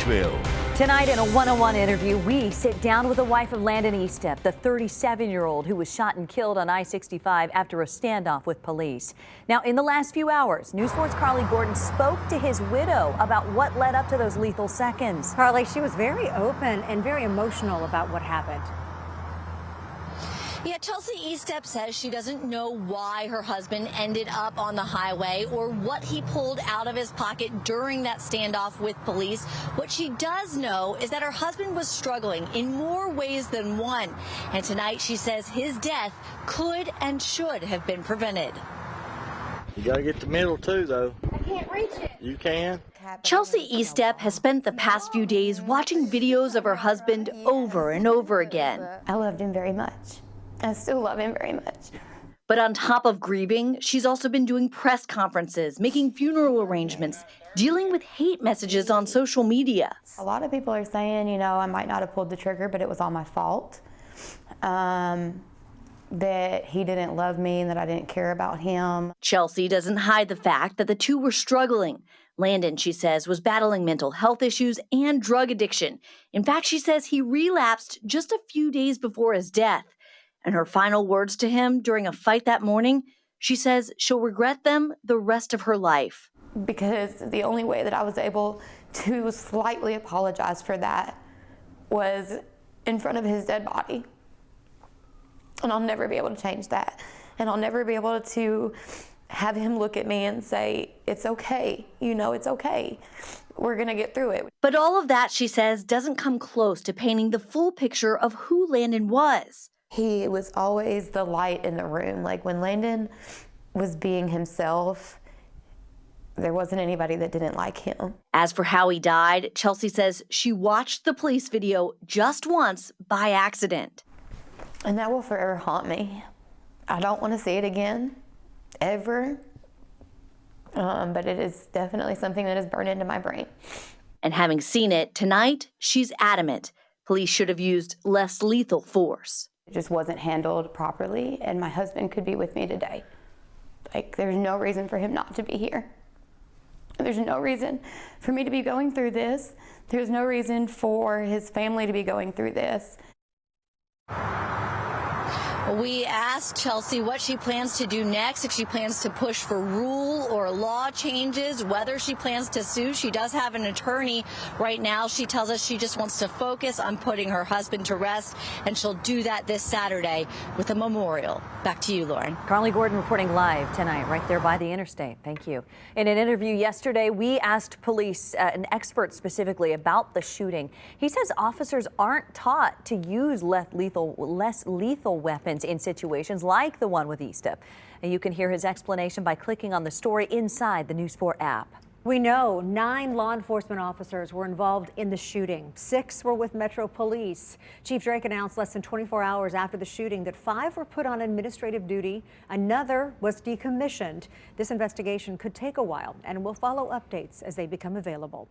Nashville. Tonight in a one-on-one interview, we sit down with the wife of Landon Eastep, the 37-year-old who was shot and killed on I-65 after a standoff with police. Now, in the last few hours, News 4's Carly Gordon spoke to his widow about what led up to those lethal seconds. Carly, she was very open and very emotional about what happened. Yeah, Chelsea Eastep says she doesn't know why her husband ended up on the highway or what he pulled out of his pocket during that standoff with police. What she does know is that her husband was struggling in more ways than one. And tonight she says his death could and should have been prevented. You got to get the middle too, though. I can't reach it. You can. Chelsea Eastep has spent the past few days watching videos of her husband over and over again. I loved him very much. I still love him very much. But on top of grieving, she's also been doing press conferences, making funeral arrangements, dealing with hate messages on social media. A lot of people are saying, you know, I might not have pulled the trigger, but it was all my fault. That he didn't love me and that I didn't care about him. Chelsea doesn't hide the fact that the two were struggling. Landon, she says, was battling mental health issues and drug addiction. In fact, she says he relapsed just a few days before his death. And her final words to him during a fight that morning, she says she'll regret them the rest of her life. Because the only way that I was able to slightly apologize for that was in front of his dead body. And I'll never be able to change that. And I'll never be able to have him look at me and say, it's okay, you know, it's okay. We're gonna get through it. But all of that, she says, doesn't come close to painting the full picture of who Landon was. He was always the light in the room. Like when Landon was being himself, there wasn't anybody that didn't like him. As for how he died, Chelsea says she watched the police video just once by accident. And that will forever haunt me. I don't want to see it again, ever. But it is definitely something that is burned into my brain. And having seen it tonight, she's adamant police should have used less lethal force. It just wasn't handled properly, and my husband could be with me today. Like, there's no reason for him not to be here. There's no reason for me to be going through this. There's no reason for his family to be going through this. We asked Chelsea what she plans to do next, if she plans to push for rule or law changes, whether she plans to sue. She does have an attorney right now. She tells us she just wants to focus on putting her husband to rest, and she'll do that this Saturday with a memorial. Back to you, Lauren. Carly Gordon reporting live tonight right there by the interstate. Thank you. In an interview yesterday, we asked police, an expert specifically, about the shooting. He says officers aren't taught to use less lethal weapons in situations like the one with Eastep. And you can hear his explanation by clicking on the story inside the News 4 app. We know 9 law enforcement officers were involved in the shooting. 6 were with Metro Police. Chief Drake announced less than 24 hours after the shooting that 5 were put on administrative duty. Another was decommissioned. This investigation could take a while, and we'll follow updates as they become available.